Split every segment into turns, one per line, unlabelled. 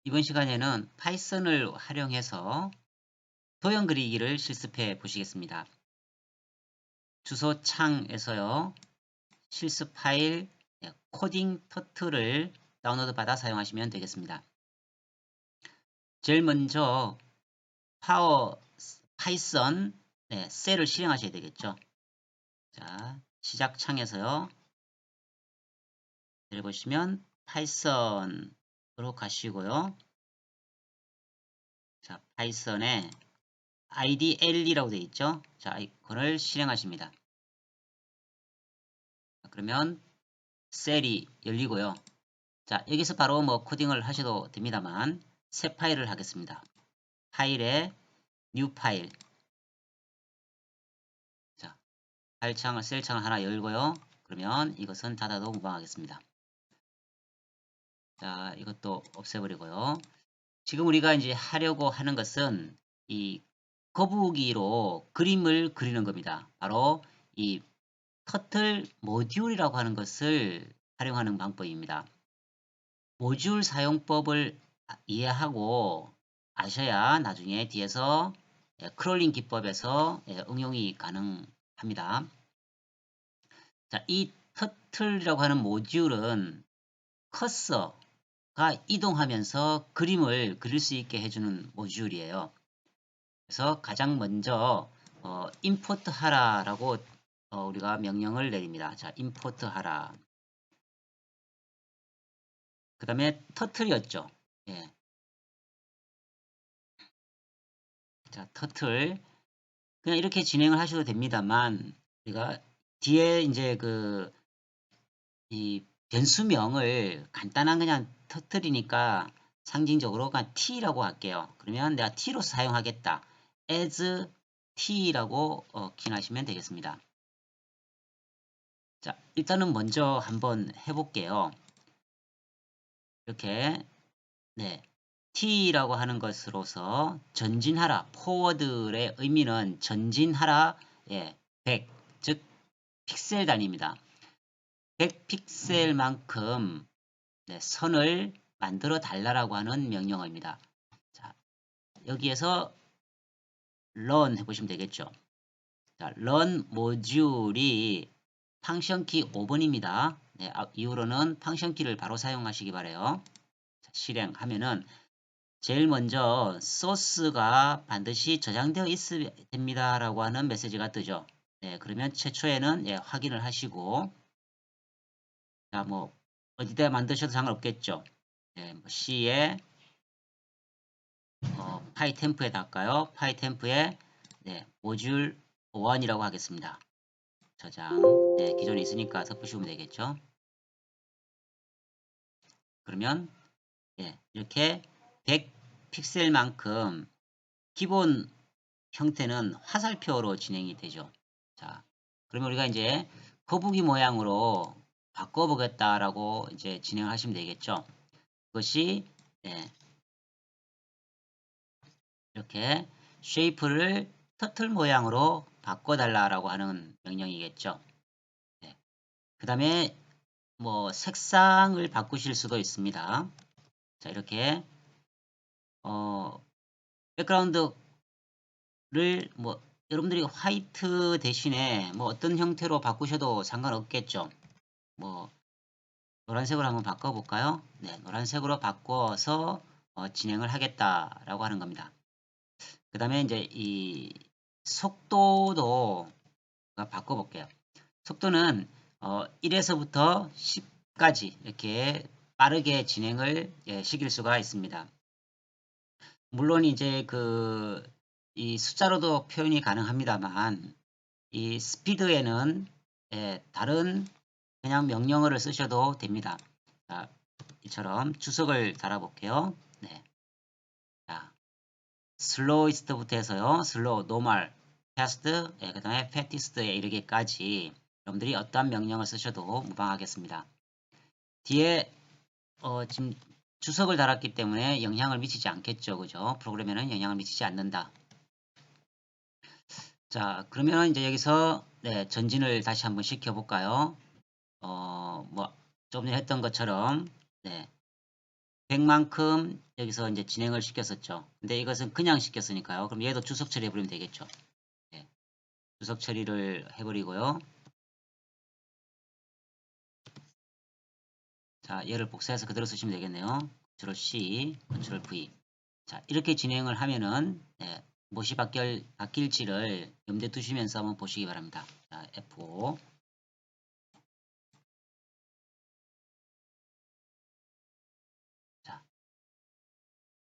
이번 시간에는 파이썬을 활용해서 도형 그리기를 실습해 보시겠습니다. 주소창에서요. 실습 파일 코딩 터틀을 다운로드 받아 사용하시면 되겠습니다. 제일 먼저 파이썬 셀을 실행하셔야 되겠죠. 자, 시작 창에서요. 내려보시면 파이썬으로 가시고요. 자, 파이썬에 IDL이라고 되어 있죠. 자, 이거를 실행하십니다. 그러면 셀이 열리고요. 자, 여기서 바로 뭐 코딩을 하셔도 됩니다만 새 파일을 하겠습니다. 파일에 뉴 파일. 자, 파일 창을 셀 창을 하나 열고요. 그러면 이것은 닫아도 무방하겠습니다. 자, 이것도 없애버리고요. 지금 우리가 이제 하려고 하는 것은 이 거북이로 그림을 그리는 겁니다. 바로 이 터틀 모듈이라고 하는 것을 활용하는 방법입니다. 모듈 사용법을 이해하고 아셔야 나중에 뒤에서 크롤링 기법에서 응용이 가능합니다. 자, 이 터틀이라고 하는 모듈은 커서가 이동하면서 그림을 그릴 수 있게 해주는 모듈이에요. 그래서 가장 먼저 임포트 하라라고 우리가 명령을 내립니다. 자, 임포트 하라. 그 다음에 터틀이었죠. 예. 자, 터틀. 그냥 이렇게 진행을 하셔도 됩니다만, 우리가 뒤에 이제 이 변수명을 간단한 그냥 터틀이니까 상징적으로 그냥 t라고 할게요. 그러면 내가 t로 사용하겠다. as t라고 기능하시면 되겠습니다. 자, 일단은 먼저 한번 해볼게요. 이렇게, 네. t라고 하는 것으로서 전진하라, 포워드의 의미는 전진하라, 100, 즉 픽셀 단위입니다. 100픽셀만큼 선을 만들어 달라고 하는 명령어입니다. 자, 여기에서 run 해보시면 되겠죠. 자, run 모듈이 펑션 키 5번입니다. 네, 이후로는 펑션 키를 바로 사용하시기 바래요. 자, 실행하면은 제일 먼저 소스가 반드시 저장되어 있어야 됩니다라고 하는 메시지가 뜨죠. 네, 그러면 최초에는 확인을 하시고, 자, 뭐 어디다 만드셔도 상관없겠죠. 네, 뭐 C에 파이템프에다 할까요? 파이템프에 모듈 1이라고 하겠습니다. 저장. 네, 기존에 있으니까 섞으시면 되겠죠. 그러면 이렇게 100 픽셀만큼 기본 형태는 화살표로 진행이 되죠. 자, 그러면 우리가 이제 거북이 모양으로 바꿔보겠다라고 이제 진행하시면 되겠죠. 그것이 이렇게 쉐이프를 터틀 모양으로 바꿔달라고 하는 명령이겠죠. 그 다음에 뭐 색상을 바꾸실 수도 있습니다. 자, 이렇게 백그라운드를 뭐 여러분들이 화이트 대신에 뭐 어떤 형태로 바꾸셔도 상관없겠죠. 뭐 노란색으로 한번 바꿔볼까요? 네, 노란색으로 바꿔서 진행을 하겠다라고 하는 겁니다. 그 다음에 이제 이 속도도 바꿔볼게요. 속도는 1에서부터 10까지 이렇게 빠르게 진행을 시킬 수가 있습니다. 물론 이제 이 숫자로도 표현이 가능합니다만 이 스피드에는 다른 그냥 명령어를 쓰셔도 됩니다. 자, 이처럼 주석을 달아볼게요. 네. 자, 슬로이스트부터 해서요. 슬로우, 노멀, 패스트, 그 다음에 패티스트에 이르기까지 여러분들이 어떠한 명령을 쓰셔도 무방하겠습니다. 뒤에 지금 주석을 달았기 때문에 영향을 미치지 않겠죠. 그죠? 프로그램에는 영향을 미치지 않는다. 자, 그러면 이제 여기서 전진을 다시 한번 시켜볼까요? 뭐 조금 전에 했던 것처럼 100만큼 여기서 이제 진행을 시켰었죠. 근데 이것은 그냥 시켰으니까요. 그럼 얘도 주석 처리해버리면 되겠죠. 예, 주석 처리를 해버리고요. 자, 얘를 복사해서 그대로 쓰시면 되겠네요. Ctrl C, Ctrl V. 자, 이렇게 진행을 하면은 무엇이 바뀔지를 염두에 두시면서 한번 보시기 바랍니다. 자, F5. 자,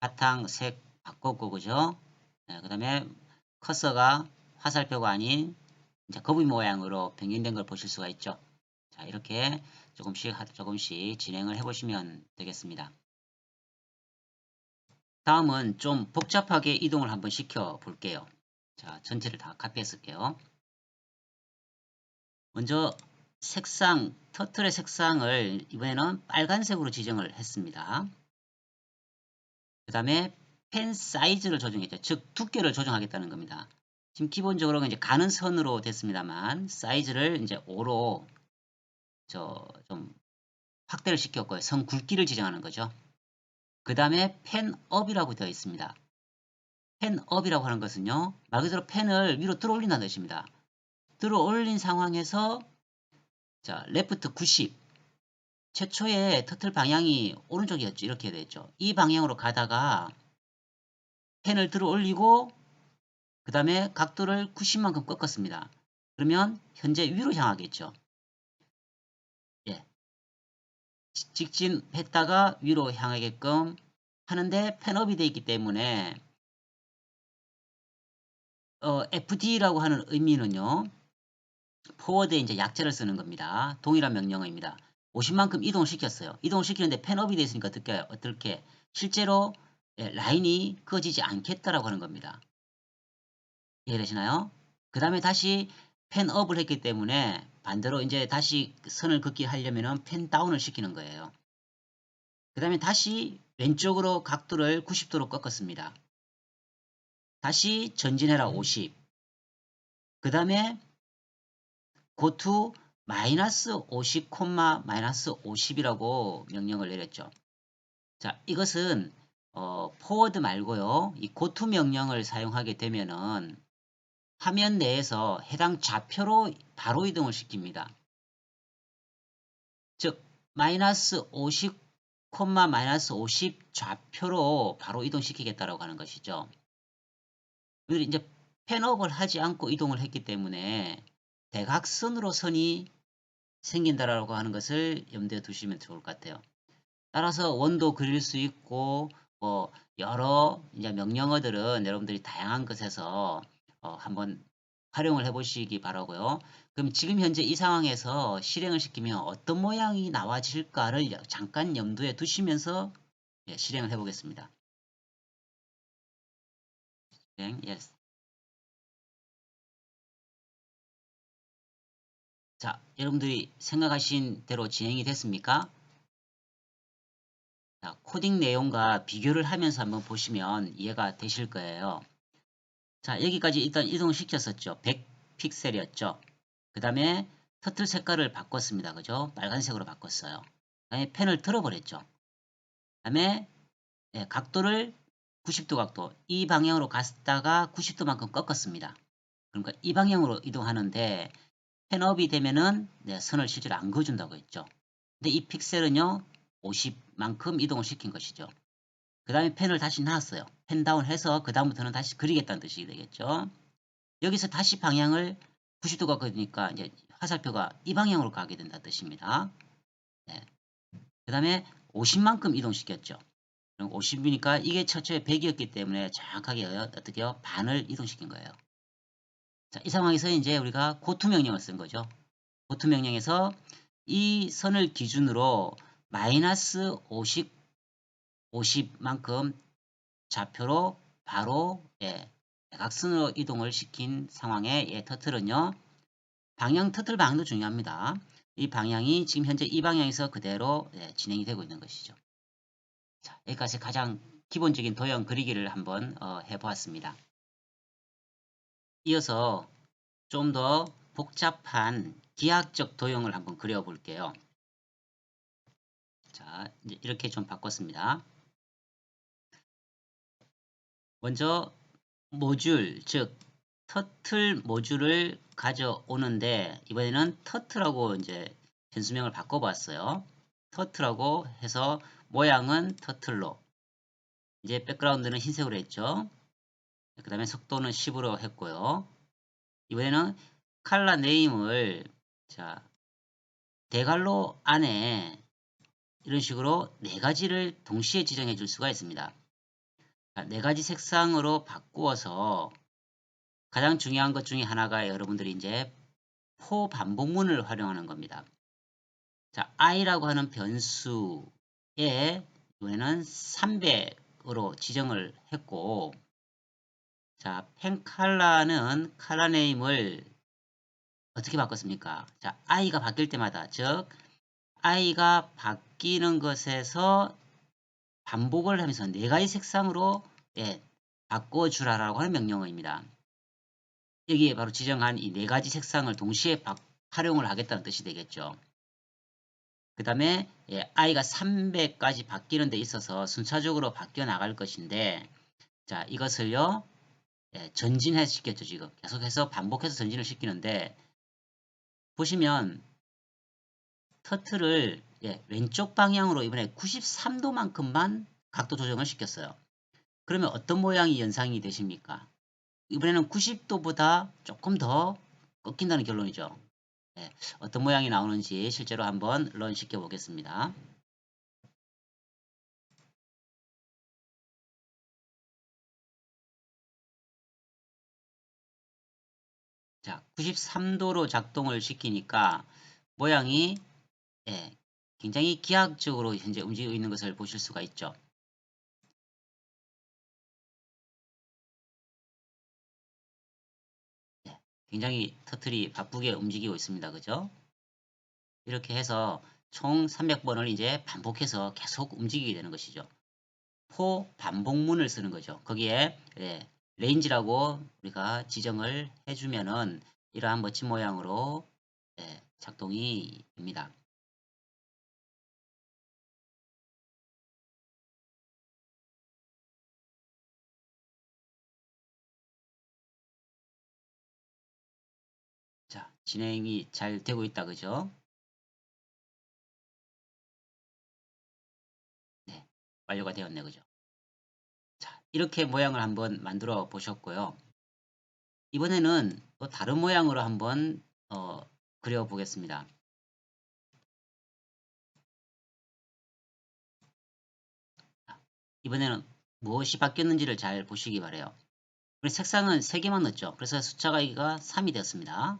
바탕색 바꿨고, 그죠? 그 다음에 커서가 화살표가 아닌 이제 거북이 모양으로 변경된 걸 보실 수가 있죠. 자, 이렇게 조금씩 진행을 해보시면 되겠습니다. 다음은 좀 복잡하게 이동을 한번 시켜 볼게요. 자, 전체를 다 카피했을게요. 먼저 터틀의 색상을 이번에는 빨간색으로 지정을 했습니다. 그 다음에 펜 사이즈를 조정했죠. 즉 두께를 조정하겠다는 겁니다. 지금 기본적으로 이제 가는 선으로 됐습니다만 사이즈를 이제 5로 좀 확대를 시켰고요. 선 굵기를 지정하는 거죠. 그 다음에 펜업이라고 되어 있습니다. 펜업이라고 하는 것은요. 말 그대로 펜을 위로 들어 올린다는 뜻입니다. 들어 올린 상황에서 자, 레프트 90 최초의 터틀 방향이 오른쪽이었죠. 이렇게 됐죠. 이 방향으로 가다가 펜을 들어 올리고 그 다음에 각도를 90만큼 꺾었습니다. 그러면 현재 위로 향하겠죠. 예. 직진했다가 위로 향하게끔 하는데 펜업이 되어 있기 때문에 FD라고 하는 의미는요. 포워드에 이제 약자를 쓰는 겁니다. 동일한 명령어입니다. 50만큼 이동을 시켰어요. 이동을 시키는데 펜업이 되어 있으니까 어떻게 실제로 라인이 그어지지 않겠다라고 하는 겁니다. 이해되시나요? 그 다음에 다시 펜업을 했기 때문에 반대로 이제 다시 선을 긋기 하려면은 펜다운을 시키는 거예요. 그 다음에 다시 왼쪽으로 각도를 90도로 꺾었습니다. 다시 전진해라 50. 그 다음에 고투 마이너스 50, 마이너스 50이라고 명령을 내렸죠. 자, 이것은 포워드 말고요. 이 고투 명령을 사용하게 되면은 화면 내에서 해당 좌표로 바로 이동을 시킵니다. 즉 마이너스 50, 마이너스 50 좌표로 바로 이동시키겠다라고 하는 것이죠. 이제 펜업을 하지 않고 이동을 했기 때문에 대각선으로 선이 생긴다라고 하는 것을 염두에 두시면 좋을 것 같아요. 따라서 원도 그릴 수 있고 뭐 여러 이제 명령어들은 여러분들이 다양한 것에서 한번 활용을 해 보시기 바라고요. 그럼 지금 현재 이 상황에서 실행을 시키면 어떤 모양이 나와질까를 잠깐 염두에 두시면서 실행을 해 보겠습니다. 실행, yes. 자, 여러분들이 생각하신 대로 진행이 됐습니까? 자, 코딩 내용과 비교를 하면서 한번 보시면 이해가 되실 거예요. 자, 여기까지 일단 이동을 시켰었죠. 100 픽셀이었죠. 그 다음에 터틀 색깔을 바꿨습니다. 그죠? 빨간색으로 바꿨어요. 그 다음에 펜을 들어버렸죠. 그 다음에 각도를 90도 각도 이 방향으로 갔다가 90도만큼 꺾었습니다. 그러니까 이 방향으로 이동하는데 펜업이 되면은 선을 실제로 안 그어준다고 했죠. 근데 이 픽셀은요 50만큼 이동을 시킨 것이죠. 그 다음에 펜을 다시 놨어요. 펜 다운해서 그 다음부터는 다시 그리겠다는 뜻이 되겠죠. 여기서 다시 방향을 90도가 그러니까 이제 화살표가 이 방향으로 가게 된다는 뜻입니다. 네. 그 다음에 50만큼 이동시켰죠. 50이니까 이게 처초에 100이었기 때문에 정확하게 어떻게요? 반을 이동시킨 거예요. 자, 이 상황에서 이제 우리가 고투 명령을 쓴 거죠. 고투 명령에서 이 선을 기준으로 마이너스 50만큼 좌표로 바로 대각선으로 이동을 시킨 상황에 터틀은요. 터틀 방향도 중요합니다. 이 방향이 지금 현재 이 방향에서 그대로 진행이 되고 있는 것이죠. 자, 여기까지 가장 기본적인 도형 그리기를 한번 해보았습니다. 이어서 좀 더 복잡한 기하학적 도형을 한번 그려볼게요. 자, 이제 이렇게 좀 바꿨습니다. 먼저 모듈, 즉 터틀 모듈을 가져오는데 이번에는 터틀하고 이제 변수명을 바꿔봤어요. 터틀하고 해서 모양은 터틀로, 이제 백그라운드는 흰색으로 했죠. 그 다음에 속도는 10으로 했고요. 이번에는 컬러 네임을 자 대괄호 안에 이런 식으로 네 가지를 동시에 지정해 줄 수가 있습니다. 네 가지 색상으로 바꾸어서 가장 중요한 것 중에 하나가 여러분들이 이제 포 반복문을 활용하는 겁니다. 자, i라고 하는 변수에 이번에는 300으로 지정을 했고, 자, 펜 컬러는 컬러 네임을 어떻게 바꿨습니까? 자, i가 바뀔 때마다, 즉 i가 바뀌는 것에서 반복을 하면서 네 가지 색상으로 바꿔주라라고 하는 명령어입니다. 여기에 바로 지정한 이 네 가지 색상을 동시에 활용을 하겠다는 뜻이 되겠죠. 그 다음에 i가 300까지 바뀌는 데 있어서 순차적으로 바뀌어 나갈 것인데, 자 이것을요 전진해 시켰죠. 지금 계속해서 반복해서 전진을 시키는데, 보시면 터틀을 왼쪽 방향으로 이번에 93도만큼만 각도 조정을 시켰어요. 그러면 어떤 모양이 연상이 되십니까? 이번에는 90도보다 조금 더 꺾인다는 결론이죠. 어떤 모양이 나오는지 실제로 한번 런 시켜 보겠습니다. 자, 93도로 작동을 시키니까 모양이 굉장히 기하학적으로 현재 움직이고 있는 것을 보실 수가 있죠. 굉장히 터틀이 바쁘게 움직이고 있습니다. 그죠? 이렇게 해서 총 300번을 이제 반복해서 계속 움직이게 되는 것이죠. 포 반복문을 쓰는 거죠. 거기에 레인지라고 우리가 지정을 해주면은 이러한 멋진 모양으로 작동이 됩니다. 자, 진행이 잘 되고 있다. 그죠? 네, 완료가 되었네. 그죠? 자, 이렇게 모양을 한번 만들어 보셨고요. 이번에는 또 다른 모양으로 한번 그려 보겠습니다. 이번에는 무엇이 바뀌었는지를 잘 보시기 바래요. 우리 색상은 3개만 넣었죠. 그래서 숫자가 여기가 3이 되었습니다.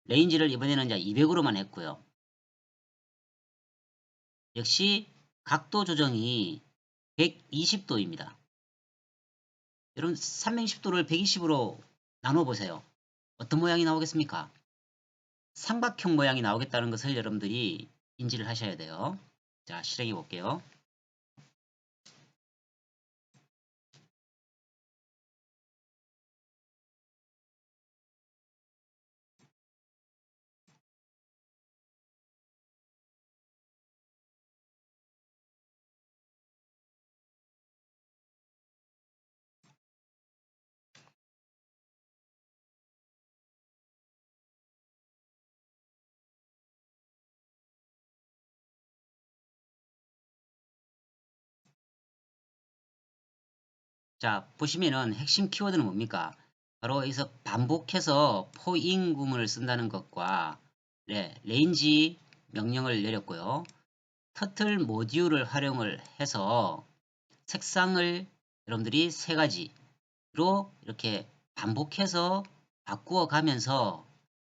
레인지를 이번에는 이제 200으로만 했고요. 역시 각도 조정이 120도입니다. 여러분 360도를 120으로 나눠 보세요. 어떤 모양이 나오겠습니까? 삼각형 모양이 나오겠다는 것을 여러분들이 인지를 하셔야 돼요. 자, 실행해 볼게요. 자, 보시면은 핵심 키워드는 뭡니까? 바로 여기서 반복해서 포인 구문을 쓴다는 것과 레인지 명령을 내렸고요. 터틀 모듈을 활용을 해서 색상을 여러분들이 3가지로 이렇게 반복해서 바꾸어 가면서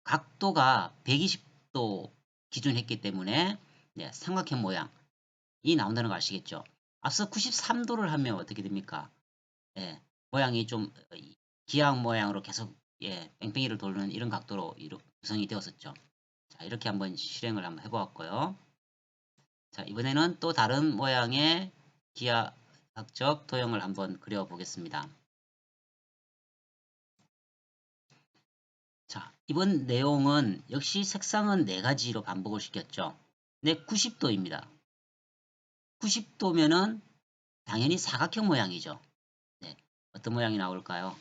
각도가 120도 기준했기 때문에 삼각형 모양이 나온다는 거 아시겠죠? 앞서 93도를 하면 어떻게 됩니까? 모양이 좀 기악 모양으로 계속 뺑뺑이를 돌는 이런 각도로 구성이 되었었죠. 자, 이렇게 한번 실행을 한번 해보았고요. 자, 이번에는 또 다른 모양의 기하학적 도형을 한번 그려보겠습니다. 자, 이번 내용은 역시 색상은 4가지로 반복을 시켰죠. 네, 90도입니다. 90도면은 당연히 사각형 모양이죠. 네, 어떤 모양이 나올까요?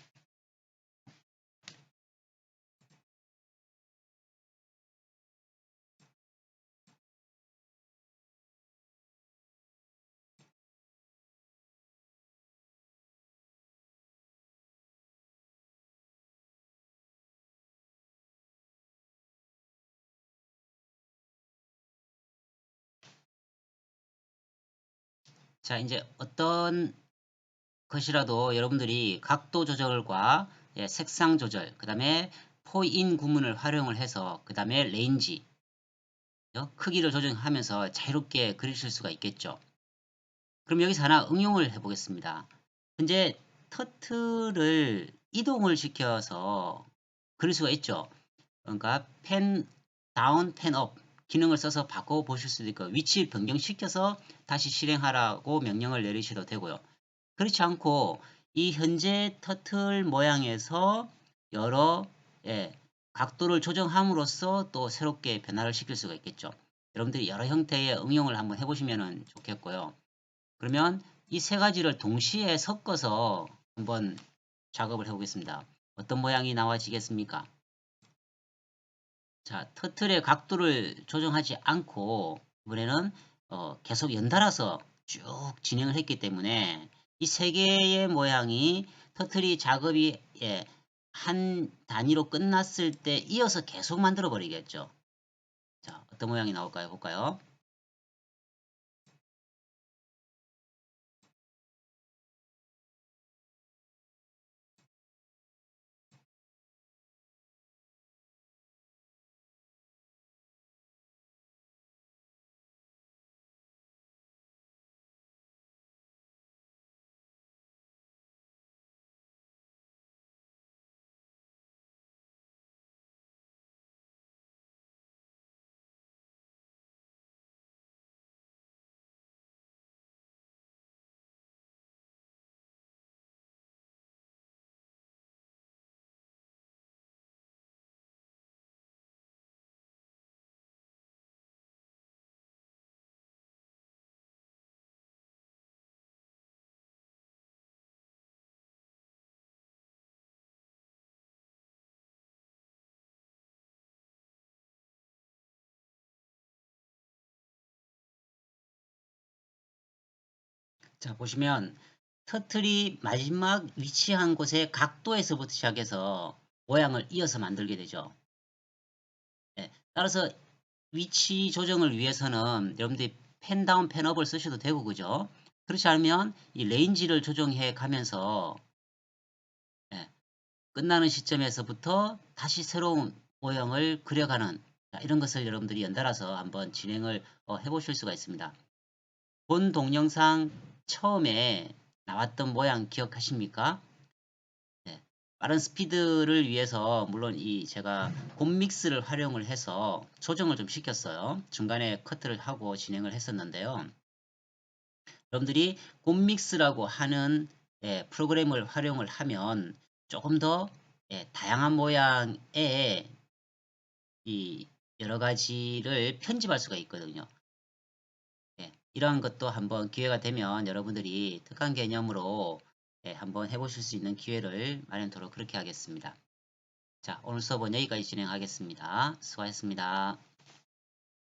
자, 이제 어떤 것이라도 여러분들이 각도 조절과 색상 조절, 그 다음에 포인 구문을 활용을 해서 그 다음에 레인지, 크기를 조정하면서 자유롭게 그리실 수가 있겠죠. 그럼 여기서 하나 응용을 해 보겠습니다. 현재 터틀을 이동을 시켜서 그릴 수가 있죠. 그러니까 펜 다운, 펜 업 기능을 써서 바꿔 보실 수도 있고 위치 변경시켜서 다시 실행하라고 명령을 내리셔도 되고요. 그렇지 않고 이 현재 터틀 모양에서 여러 각도를 조정함으로써 또 새롭게 변화를 시킬 수가 있겠죠. 여러분들이 여러 형태의 응용을 한번 해보시면 좋겠고요. 그러면 이 세 가지를 동시에 섞어서 한번 작업을 해보겠습니다. 어떤 모양이 나와지겠습니까? 자, 터틀의 각도를 조정하지 않고 이번에는 계속 연달아서 쭉 진행을 했기 때문에 이 세 개의 모양이 터틀이 작업이 한 단위로 끝났을 때 이어서 계속 만들어 버리겠죠. 자, 어떤 모양이 나올까요? 볼까요? 자, 보시면 터틀이 마지막 위치한 곳의 각도에서부터 시작해서 모양을 이어서 만들게 되죠. 따라서 위치 조정을 위해서는 여러분들이 펜 다운, 펜 업을 쓰셔도 되고, 그죠? 그렇지 않으면 이 레인지를 조정해 가면서 예, 끝나는 시점에서부터 다시 새로운 모형을 그려가는 이런 것을 여러분들이 연달아서 한번 진행을 해보실 수가 있습니다. 본 동영상 처음에 나왔던 모양 기억하십니까? 네, 빠른 스피드를 위해서 물론 이 제가 곰믹스를 활용을 해서 조정을 좀 시켰어요. 중간에 커트를 하고 진행을 했었는데요. 여러분들이 곰믹스라고 하는 프로그램을 활용을 하면 조금 더 다양한 모양의 이 여러 가지를 편집할 수가 있거든요. 이러한 것도 한번 기회가 되면 여러분들이 특강 개념으로 한번 해보실 수 있는 기회를 마련토록 그렇게 하겠습니다. 자, 오늘 수업은 여기까지 진행하겠습니다. 수고하셨습니다.